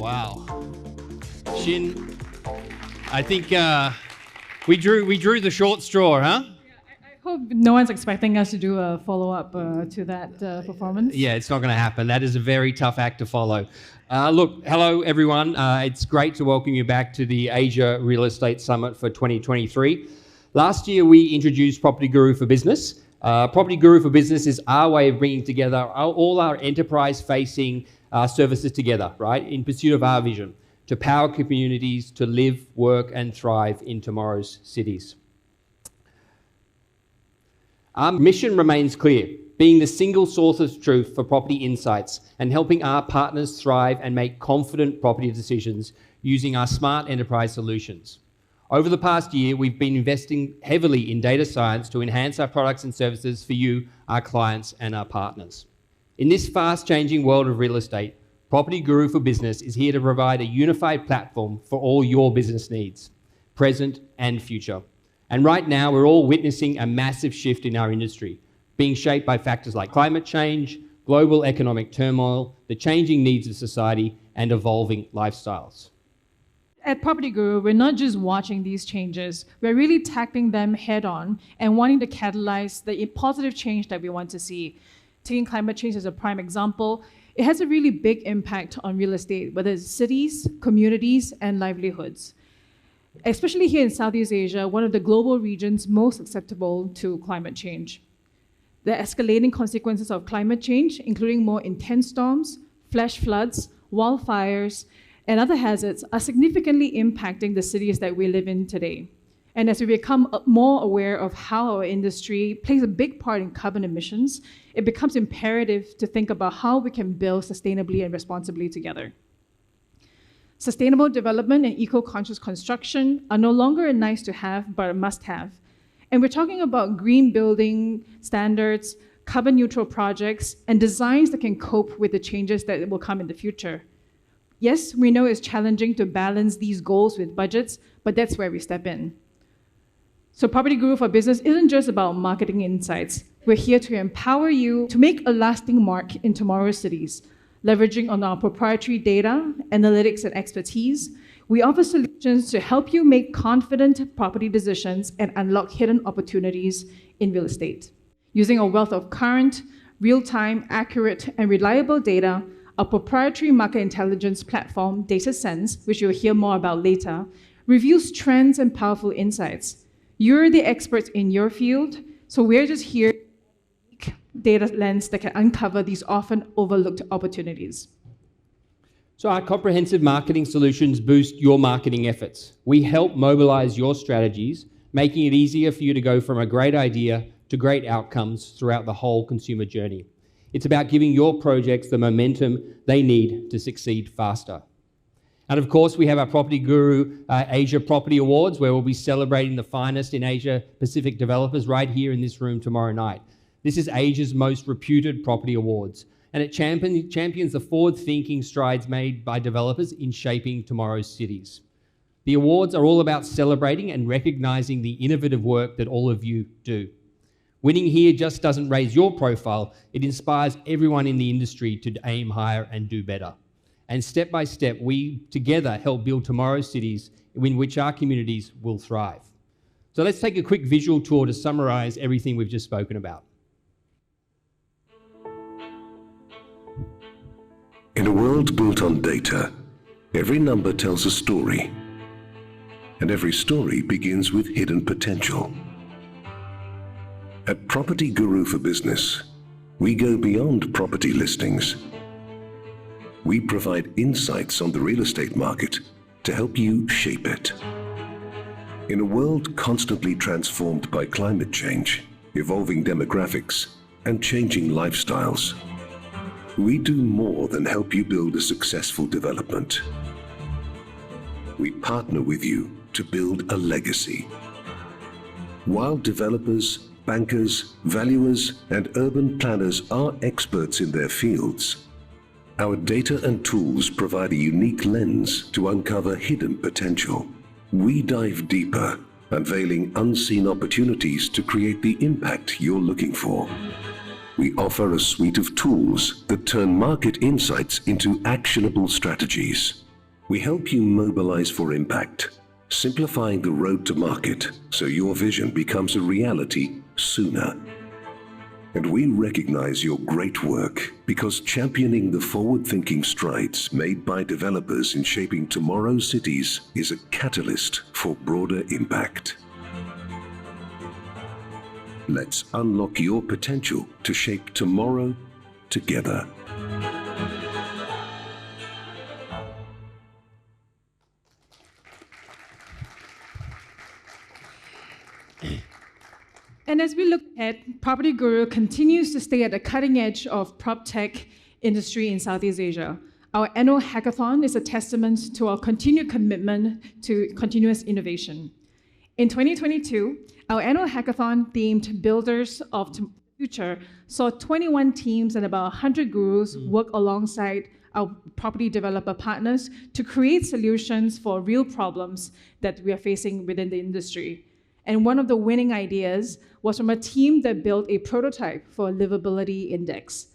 Wow. Shin, I think we drew the short straw, huh? I hope no one's expecting us to do a follow-up to that performance. Yeah, it's not going to happen. That is a very tough act to follow. Look, hello everyone. It's great to welcome you back to the Asia Real Estate Summit for 2023. Last year we introduced PropertyGuru for Business. PropertyGuru for Business is our way of bringing together all our enterprise-facing services together, right, in pursuit of our vision, to power communities to live, work, and thrive in tomorrow's cities. Our mission remains clear, being the single source of truth for property insights and helping our partners thrive and make confident property decisions using our smart enterprise solutions. Over the past year, we've been investing heavily in data science to enhance our products and services for you, our clients, and our partners. In this fast-changing world of real estate, PropertyGuru for Business is here to provide a unified platform for all your business needs, present and future. And right now, we're all witnessing a massive shift in our industry, being shaped by factors like climate change, global economic turmoil, the changing needs of society, and evolving lifestyles. At PropertyGuru, we're not just watching these changes, we're really tackling them head-on and wanting to catalyze the positive change that we want to see. Taking climate change as a prime example, it has a really big impact on real estate, whether it's cities, communities, and livelihoods. Especially here in Southeast Asia, one of the global regions most susceptible to climate change. The escalating consequences of climate change, including more intense storms, flash floods, wildfires, and other hazards, are significantly impacting the cities that we live in today. And as we become more aware of how our industry plays a big part in carbon emissions, it becomes imperative to think about how we can build sustainably and responsibly together. Sustainable development and eco-conscious construction are no longer a nice to have, but a must have. And we're talking about green building standards, carbon neutral projects, and designs that can cope with the changes that will come in the future. Yes, we know it's challenging to balance these goals with budgets, but that's where we step in. So PropertyGuru for Business isn't just about marketing insights. We're here to empower you to make a lasting mark in tomorrow's cities. Leveraging on our proprietary data, analytics, and expertise, we offer solutions to help you make confident property decisions and unlock hidden opportunities in real estate. Using a wealth of current, real-time, accurate, and reliable data, our proprietary market intelligence platform, DataSense, which you'll hear more about later, reviews trends and powerful insights. You're the experts in your field, so we're just here data lens that can uncover these often overlooked opportunities. So our comprehensive marketing solutions boost your marketing efforts. We help mobilize your strategies, making it easier for you to go from a great idea to great outcomes throughout the whole consumer journey. It's about giving your projects the momentum they need to succeed faster. And of course, we have our PropertyGuru Asia Property Awards, where we'll be celebrating the finest in Asia Pacific developers right here in this room tomorrow night. This is Asia's most reputed property awards, and it champions the forward-thinking strides made by developers in shaping tomorrow's cities. The awards are all about celebrating and recognizing the innovative work that all of you do. Winning here just doesn't raise your profile, it inspires everyone in the industry to aim higher and do better. And step by step, we together help build tomorrow's cities in which our communities will thrive. So let's take a quick visual tour to summarize everything we've just spoken about. In a world built on data, every number tells a story, and every story begins with hidden potential. At PropertyGuru for Business, we go beyond property listings. We provide insights on the real estate market to help you shape it. In a world constantly transformed by climate change, evolving demographics, and changing lifestyles, we do more than help you build a successful development. We partner with you to build a legacy. While developers, bankers, valuers, and urban planners are experts in their fields, our data and tools provide a unique lens to uncover hidden potential. We dive deeper, unveiling unseen opportunities to create the impact you're looking for. We offer a suite of tools that turn market insights into actionable strategies. We help you mobilize for impact, simplifying the road to market so your vision becomes a reality sooner. And we recognize your great work because championing the forward-thinking strides made by developers in shaping tomorrow's cities is a catalyst for broader impact. Let's unlock your potential to shape tomorrow together. And as we look ahead, PropertyGuru continues to stay at the cutting edge of prop tech industry in Southeast Asia. Our annual hackathon is a testament to our continued commitment to continuous innovation. In 2022, our annual hackathon themed Builders of the Future saw 21 teams and about 100 gurus work alongside our property developer partners to create solutions for real problems that we are facing within the industry. And one of the winning ideas was from a team that built a prototype for a livability index.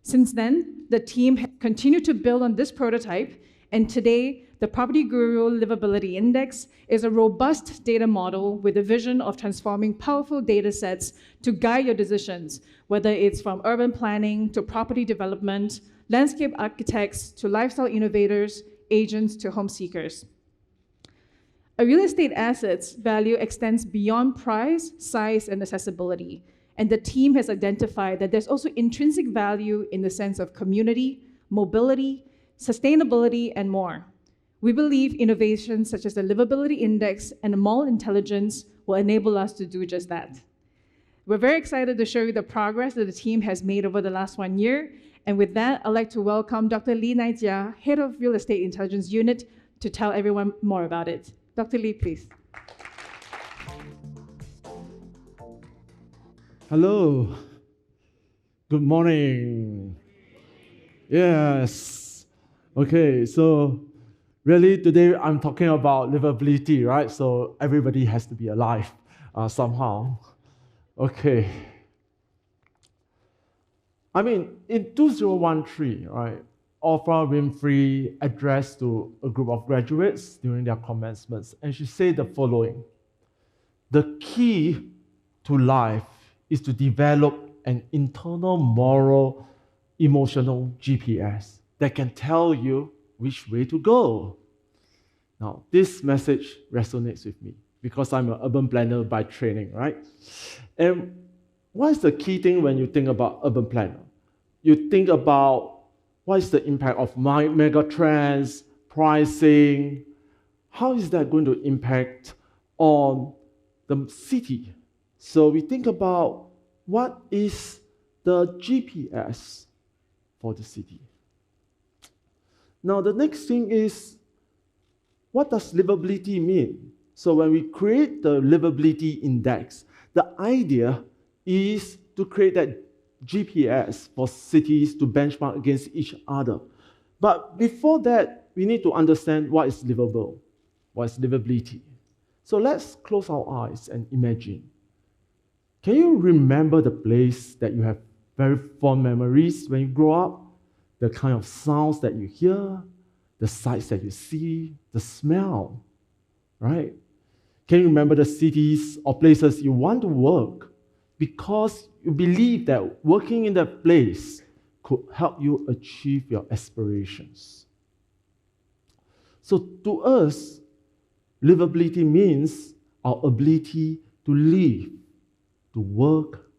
Since then, the team has continued to build on this prototype, and today, the PropertyGuru Livability Index is a robust data model with a vision of transforming powerful data sets to guide your decisions, whether it's from urban planning to property development, landscape architects to lifestyle innovators, agents to home seekers. A real estate asset's value extends beyond price, size, and accessibility. And the team has identified that there's also intrinsic value in the sense of community, mobility, sustainability, and more. We believe innovations such as the Livability Index and mall intelligence will enable us to do just that. We're very excited to show you the progress that the team has made over the last 1 year. And with that, I'd like to welcome Dr. Lee Naijia, Head of Real Estate Intelligence Unit, to tell everyone more about it. Dr. Lee, please. Hello. Good morning. Yes. Okay, so really today I'm talking about livability, right? So everybody has to be alive somehow. Okay. I mean, in 2013, right, Oprah Winfrey addressed to a group of graduates during their commencements, and she said the following: the key to life is to develop an internal moral, emotional GPS that can tell you which way to go. Now, this message resonates with me because I'm an urban planner by training, right? And what is the key thing when you think about urban planner? You think about what is the impact of mega trends, pricing? How is that going to impact on the city? So we think about what is the GPS for the city. Now, the next thing is, what does livability mean? So when we create the livability index, the idea is to create that GPS for cities to benchmark against each other. But before that, we need to understand what is livable, what is livability. So let's close our eyes and imagine. Can you remember the place that you have very fond memories when you grow up? The kind of sounds that you hear, the sights that you see, the smell, right? Can you remember the cities or places you want to work because you believe that working in that place could help you achieve your aspirations? So to us, livability means our ability to live, to work,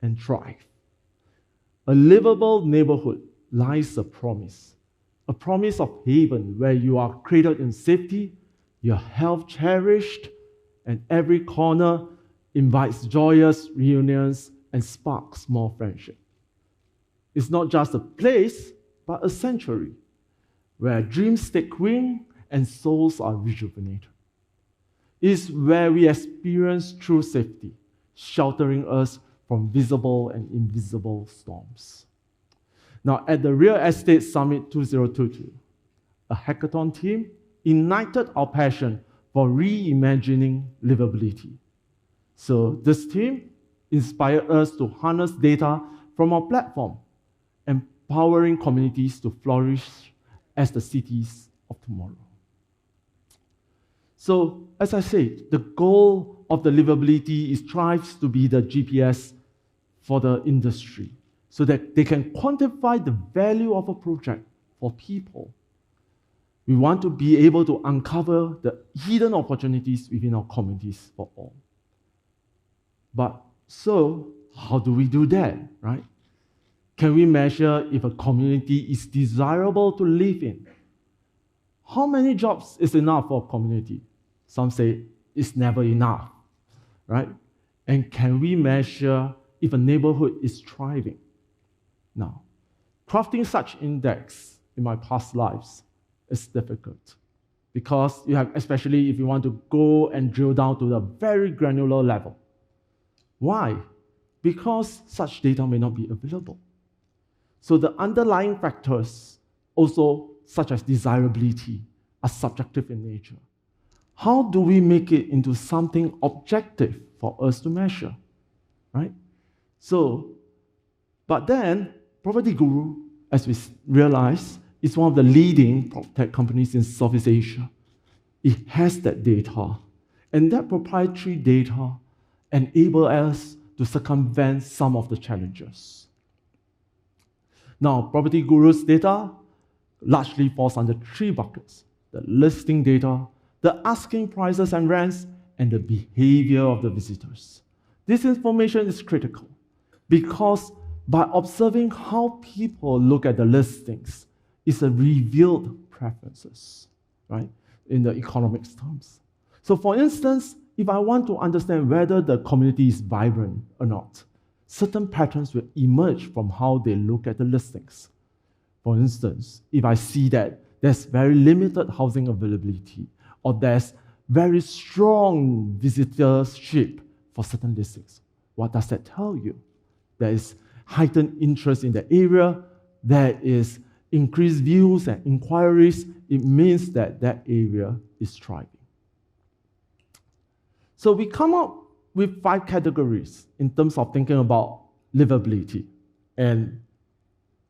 and thrive. A livable neighborhood lies a promise of haven where you are cradled in safety, your health cherished, and every corner invites joyous reunions and sparks more friendship. It's not just a place, but a sanctuary where dreams take wing and souls are rejuvenated. It's where we experience true safety, sheltering us from visible and invisible storms. Now, at the Real Estate Summit 2022, a hackathon team ignited our passion for reimagining livability. So this team inspired us to harness data from our platform, empowering communities to flourish as the cities of tomorrow. So, as I said, the goal of the livability is strives to be the GPS for the industry so that they can quantify the value of a project for people. We want to be able to uncover the hidden opportunities within our communities for all. But so, how do we do that, right? Can we measure if a community is desirable to live in? How many jobs is enough for a community? Some say it's never enough, right? And can we measure if a neighborhood is thriving? Now, crafting such index in my past lives is difficult because you have, especially if you want to go and drill down to the very granular level. Why? Because such data may not be available. So the underlying factors, also such as desirability, are subjective in nature. How do we make it into something objective for us to measure, right? So, but then, PropertyGuru, as we realize, is one of the leading PropTech companies in Southeast Asia. It has that data, and that proprietary data enables us to circumvent some of the challenges. Now, PropertyGuru's data largely falls under three buckets: the listing data, the asking prices and rents, and the behavior of the visitors. This information is critical because by observing how people look at the listings, it's a revealed preferences, right, in the economics terms. So for instance, if I want to understand whether the community is vibrant or not, certain patterns will emerge from how they look at the listings. For instance, if I see that there's very limited housing availability, or there's very strong visitorship for certain listings, what does that tell you? There is heightened interest in the area, there is increased views and inquiries. It means that that area is thriving. So we come up with 5 categories in terms of thinking about livability. And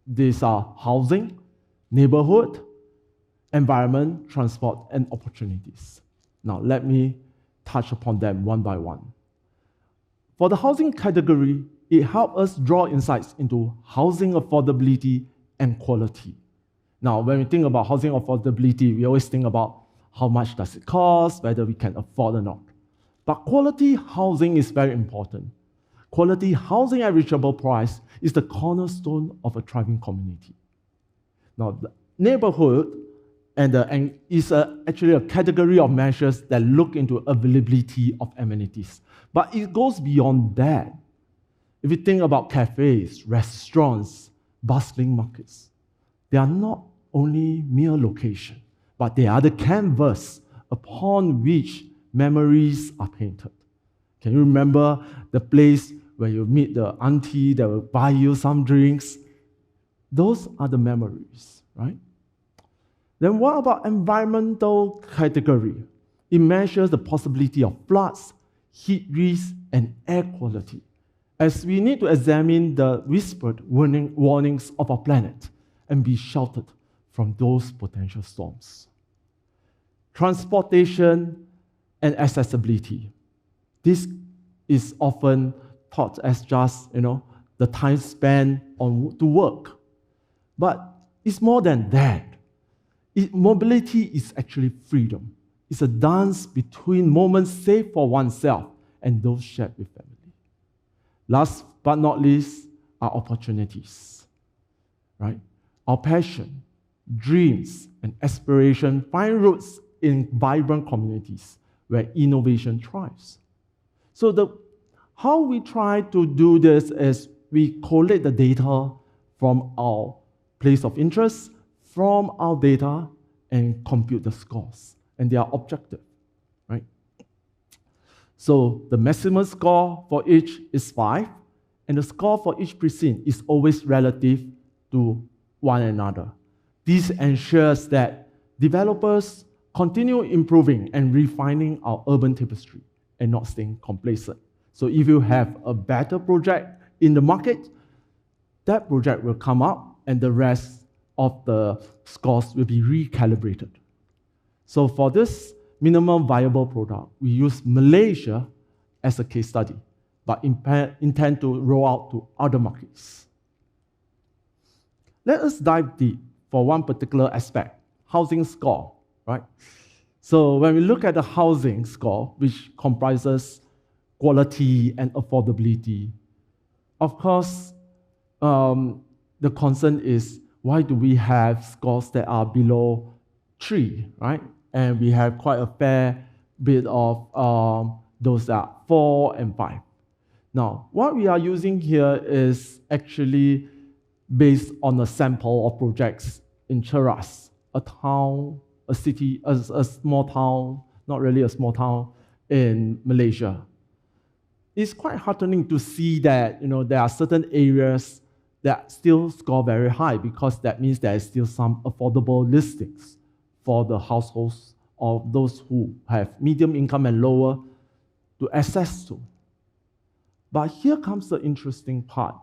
these are housing, neighborhood, environment, transport, and opportunities. Now, let me touch upon them one by one. For the housing category, it helps us draw insights into housing affordability and quality. Now, when we think about housing affordability, we always think about how much does it cost, whether we can afford or not. But quality housing is very important. Quality housing at reachable price is the cornerstone of a thriving community. Now, the neighborhood is actually a category of measures that look into availability of amenities. But it goes beyond that. If you think about cafes, restaurants, bustling markets, they are not only mere location, but they are the canvas upon which memories are painted. Can you remember the place where you meet the auntie that will buy you some drinks? Those are the memories, right? Then what about environmental category? It measures the possibility of floods, heat risk, and air quality, as we need to examine the whispered warnings of our planet and be sheltered from those potential storms. Transportation and accessibility. This is often thought as just, the time spent to work. But it's more than that. Mobility is actually freedom. It's a dance between moments saved for oneself and those shared with family. Last but not least are opportunities, right? Our passion, dreams, and aspiration find roots in vibrant communities where innovation thrives. So how we try to do this is we collate the data from our place of interest, from our data, and compute the scores. And they are objective, right? So the maximum score for each is 5, and the score for each precinct is always relative to one another. This ensures that developers continue improving and refining our urban tapestry and not staying complacent. So if you have a better project in the market, that project will come up and the rest of the scores will be recalibrated. So for this minimum viable product, we use Malaysia as a case study, but intend to roll out to other markets. Let us dive deep for one particular aspect, housing score, right? So when we look at the housing score, which comprises quality and affordability, of course, the concern is, why do we have scores that are below 3, right? And we have quite a fair bit of those that are 4 and 5. Now, what we are using here is actually based on a sample of projects in Cheras, a town, a city, a small town, not really a small town, in Malaysia. It's quite heartening to see that there are certain areas that still score very high, because that means there is still some affordable listings for the households of those who have medium income and lower to access to. But here comes the interesting part.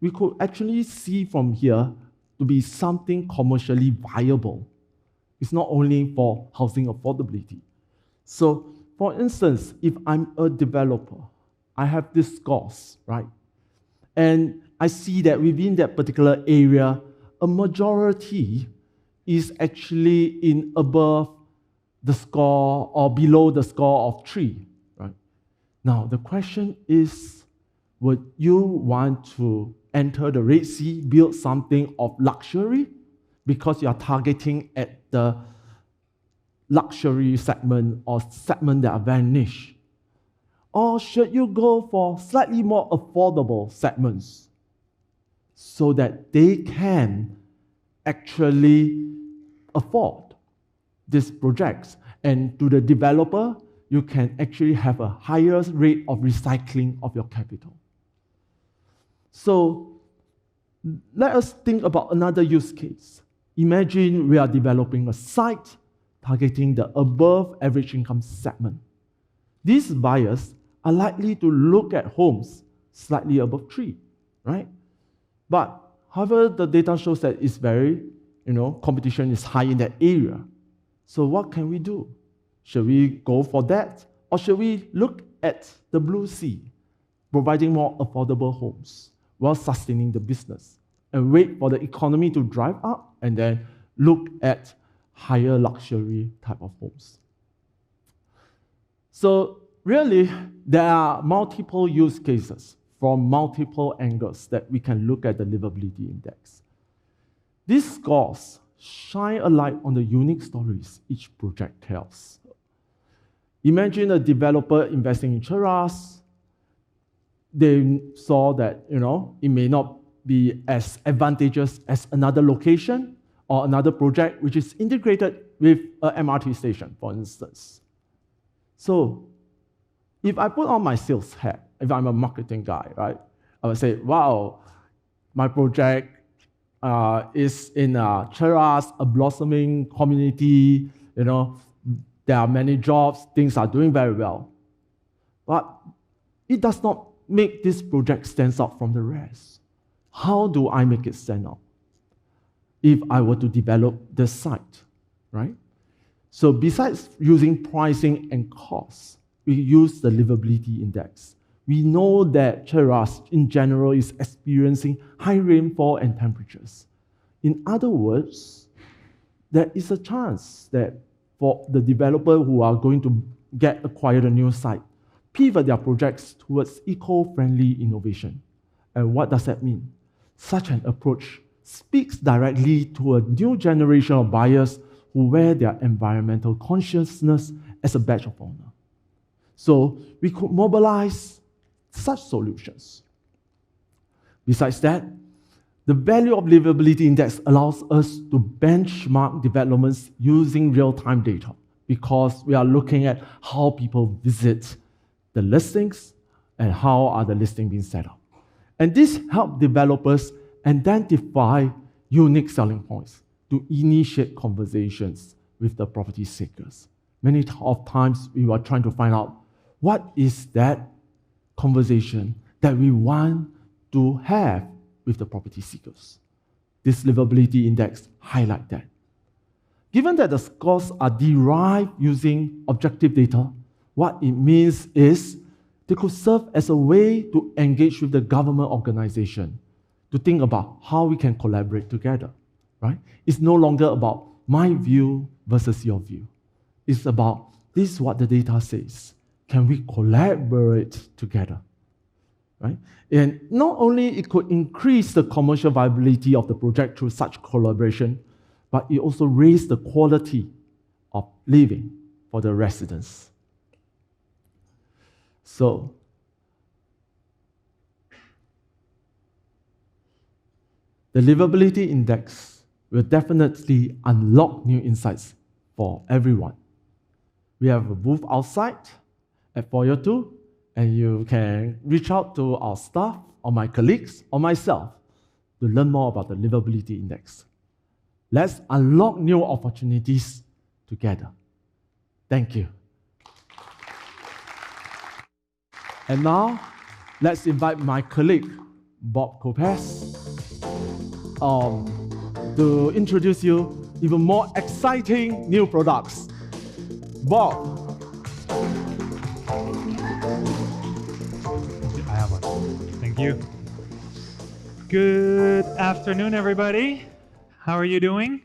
We could actually see from here to be something commercially viable. It's not only for housing affordability. So, for instance, if I'm a developer, I have these scores, right? And I see that within that particular area, a majority is actually in above the score or below the score of 3, right? Now, the question is, would you want to enter the Red Sea, build something of luxury because you are targeting at the luxury segment or segment that are very niche? Or should you go for slightly more affordable segments so that they can actually afford these projects? And to the developer, you can actually have a higher rate of recycling of your capital. So let us think about another use case. Imagine we are developing a site targeting the above average income segment. These buyers are likely to look at homes slightly above 3, right? But however, the data shows that it's very, competition is high in that area. So what can we do? Should we go for that? Or should we look at the blue sea, providing more affordable homes while sustaining the business, and wait for the economy to drive up and then look at higher luxury type of homes? So really, there are multiple use cases from multiple angles that we can look at the livability index. These scores shine a light on the unique stories each project tells. Imagine a developer investing in Cheras. They saw that, it may not be as advantageous as another location or another project which is integrated with an MRT station, for instance. So if I put on my sales hat, if I'm a marketing guy, right, I would say, wow, my project is in Cheras, a blossoming community, there are many jobs, things are doing very well. But it does not make this project stand out from the rest. How do I make it stand out if I were to develop the site, right? So besides using pricing and costs, we use the livability index. We know that Cheras in general is experiencing high rainfall and temperatures. In other words, there is a chance that for the developer who are going to acquire a new site, pivot their projects towards eco-friendly innovation. And what does that mean? Such an approach speaks directly to a new generation of buyers who wear their environmental consciousness as a badge of honor. So we could mobilize such solutions. Besides that, the value of livability index allows us to benchmark developments using real-time data, because we are looking at how people visit the listings and how are the listings being set up. And this helps developers identify unique selling points to initiate conversations with the property seekers. Many times we are trying to find out what is that conversation that we want to have with the property seekers. This livability index highlights that. Given that the scores are derived using objective data, what it means is they could serve as a way to engage with the government organization, to think about how we can collaborate together, right? It's no longer about my view versus your view. It's about this is what the data says. Can we collaborate together, right? And not only it could increase the commercial viability of the project through such collaboration, but it also raised the quality of living for the residents. So, the livability index will definitely unlock new insights for everyone. We have a booth outside at Foyer 2, and you can reach out to our staff, or my colleagues, or myself to learn more about the livability index. Let's unlock new opportunities together. Thank you. And now, let's invite my colleague, Bob Copes, to introduce you even more exciting new products. Bob. I have one. Thank you. Good afternoon, everybody. How are you doing?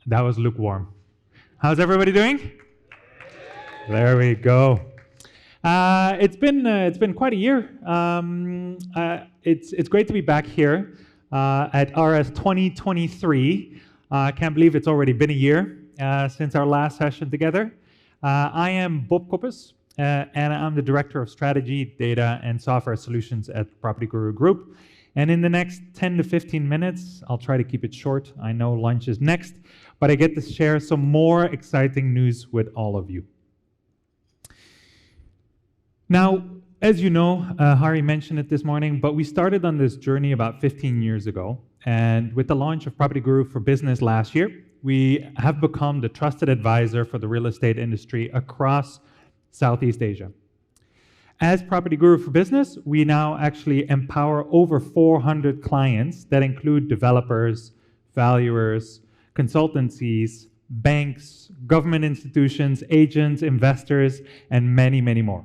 That was lukewarm. How's everybody doing? There we go. It's been quite a year. It's great to be back here at RS 2023. I can't believe it's already been a year since our last session together. I am Bob Koppes, and I'm the Director of Strategy, Data, and Software Solutions at PropertyGuru Group. And in the next 10 to 15 minutes, I'll try to keep it short. I know lunch is next, but I get to share some more exciting news with all of you. Now, as you know, Hari mentioned it this morning, but we started on this journey about 15 years ago. And with the launch of PropertyGuru for Business last year, we have become the trusted advisor for the real estate industry across Southeast Asia. As PropertyGuru for Business, we now actually empower over 400 clients that include developers, valuers, consultancies, banks, government institutions, agents, investors, and many, many more.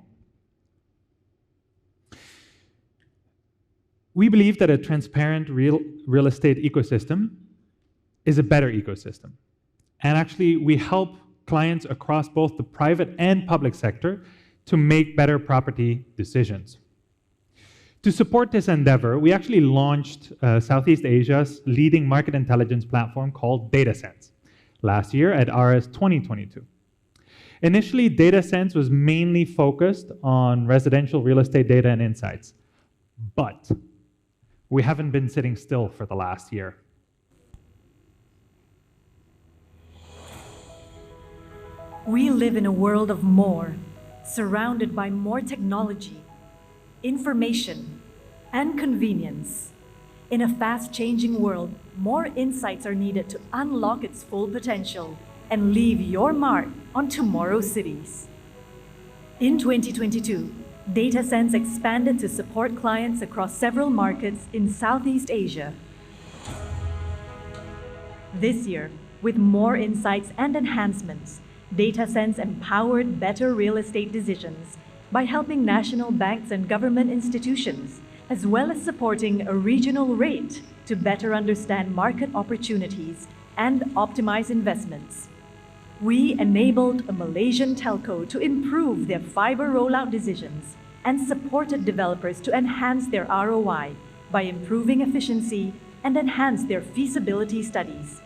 We believe that a transparent real estate ecosystem is a better ecosystem. And actually, we help clients across both the private and public sector to make better property decisions. To support this endeavor, we actually launched Southeast Asia's leading market intelligence platform called DataSense last year at RS 2022. Initially, DataSense was mainly focused on residential real estate data and insights, but we haven't been sitting still for the last year. We live in a world of more, surrounded by more technology, information, and convenience. In a fast-changing world, more insights are needed to unlock its full potential and leave your mark on tomorrow's cities. In 2022, DataSense expanded to support clients across several markets in Southeast Asia. This year, with more insights and enhancements, DataSense empowered better real estate decisions by helping national banks and government institutions, as well as supporting a regional rate to better understand market opportunities and optimize investments. We enabled a Malaysian telco to improve their fiber rollout decisions and supported developers to enhance their ROI by improving efficiency and enhance their feasibility studies.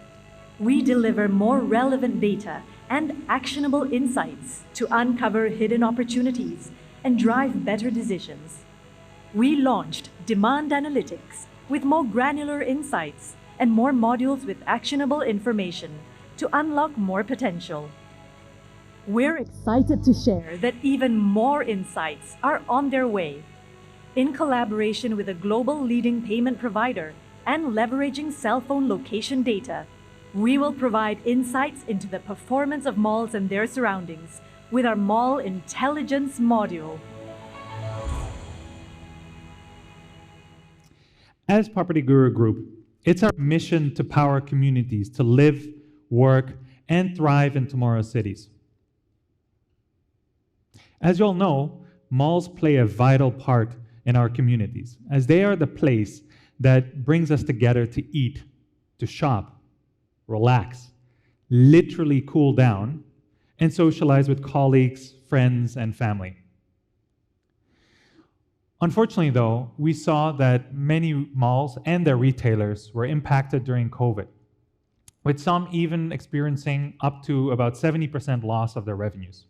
We deliver more relevant data and actionable insights to uncover hidden opportunities and drive better decisions. We launched Demand Analytics with more granular insights and more modules with actionable information to unlock more potential. We're excited to share that even more insights are on their way. In collaboration with a global leading payment provider and leveraging cell phone location data, we will provide insights into the performance of malls and their surroundings with our Mall Intelligence module. As PropertyGuru Group, It's our mission to power communities to live, work, and thrive in tomorrow's cities. As you all know, malls play a vital part in our communities, as they are the place that brings us together to eat, to shop, relax, literally cool down, and socialize with colleagues, friends, and family. Unfortunately, though, we saw that many malls and their retailers were impacted during COVID, with some even experiencing up to about 70% loss of their revenues.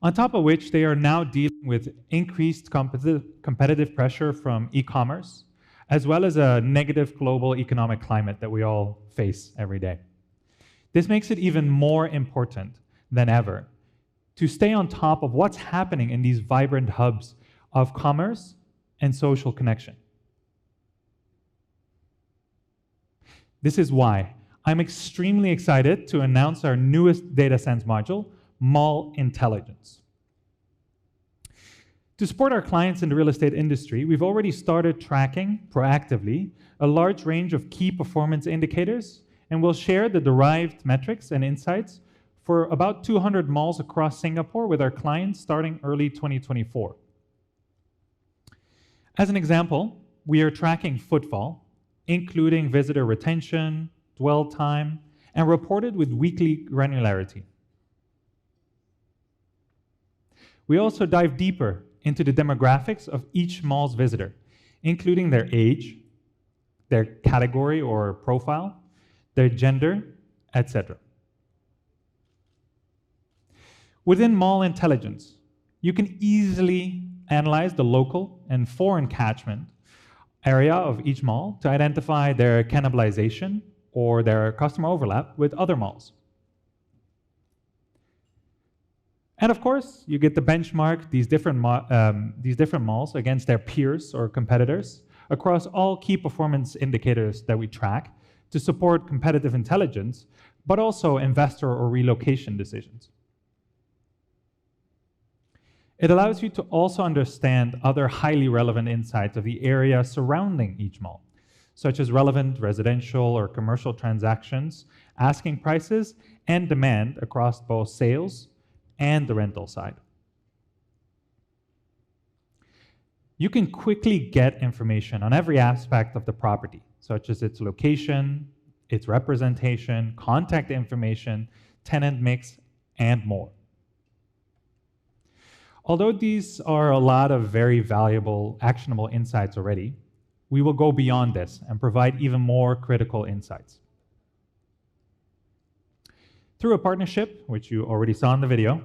On top of which, they are now dealing with increased competitive pressure from e-commerce, as well as a negative global economic climate that we all face every day. This makes it even more important than ever to stay on top of what's happening in these vibrant hubs of commerce and social connection. This is why I'm extremely excited to announce our newest data science module, Mall Intelligence. To support our clients in the real estate industry, we've already started tracking proactively a large range of key performance indicators, and we'll share the derived metrics and insights for about 200 malls across Singapore with our clients starting early 2024. As an example, we are tracking footfall, including visitor retention, dwell time, and reported with weekly granularity. We also dive deeper into the demographics of each mall's visitor, including their age, their category or profile, their gender, etc. Within Mall Intelligence, you can easily analyze the local and foreign catchment area of each mall to identify their cannibalization or their customer overlap with other malls. And of course, you get to benchmark these different malls against their peers or competitors across all key performance indicators that we track to support competitive intelligence, but also investor or relocation decisions. It allows you to also understand other highly relevant insights of the area surrounding each mall, such as relevant residential or commercial transactions, asking prices, and demand across both sales and the rental side. You can quickly get information on every aspect of the property, such as its location, its representation, contact information, tenant mix, and more. Although these are a lot of very valuable, actionable insights already, we will go beyond this and provide even more critical insights. Through a partnership, which you already saw in the video,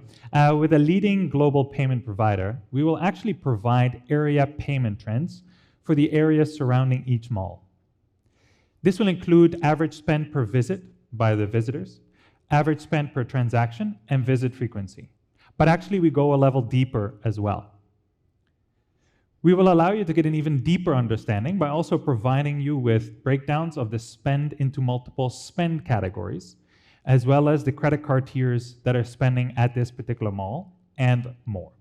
with a leading global payment provider, we will actually provide area payment trends for the areas surrounding each mall. This will include average spend per visit by the visitors, average spend per transaction, and visit frequency. But actually, we go a level deeper as well. We will allow you to get an even deeper understanding by also providing you with breakdowns of the spend into multiple spend categories, as well as the credit card tiers that are spending at this particular mall, and more.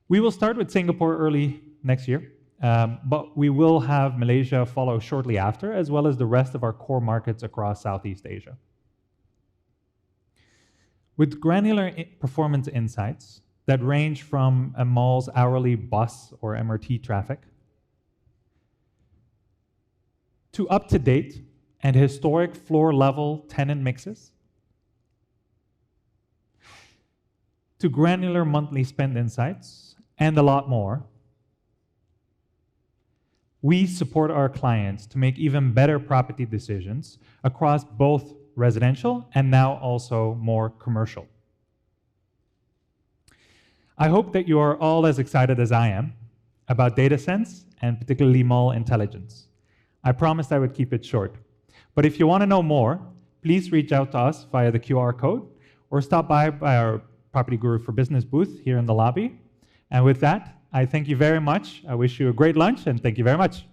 We will start with Singapore early next year, but we will have Malaysia follow shortly after, as well as the rest of our core markets across Southeast Asia. With granular performance insights that range from a mall's hourly bus or MRT traffic to up-to-date and historic floor-level tenant mixes to granular monthly spend insights and a lot more, we support our clients to make even better property decisions across both residential and now also more commercial. I hope that you are all as excited as I am about data sense and particularly Mall Intelligence. I promised I would keep it short. But if you want to know more, please reach out to us via the QR code or stop by our PropertyGuru for Business booth here in the lobby. And with that, I thank you very much. I wish you a great lunch and thank you very much.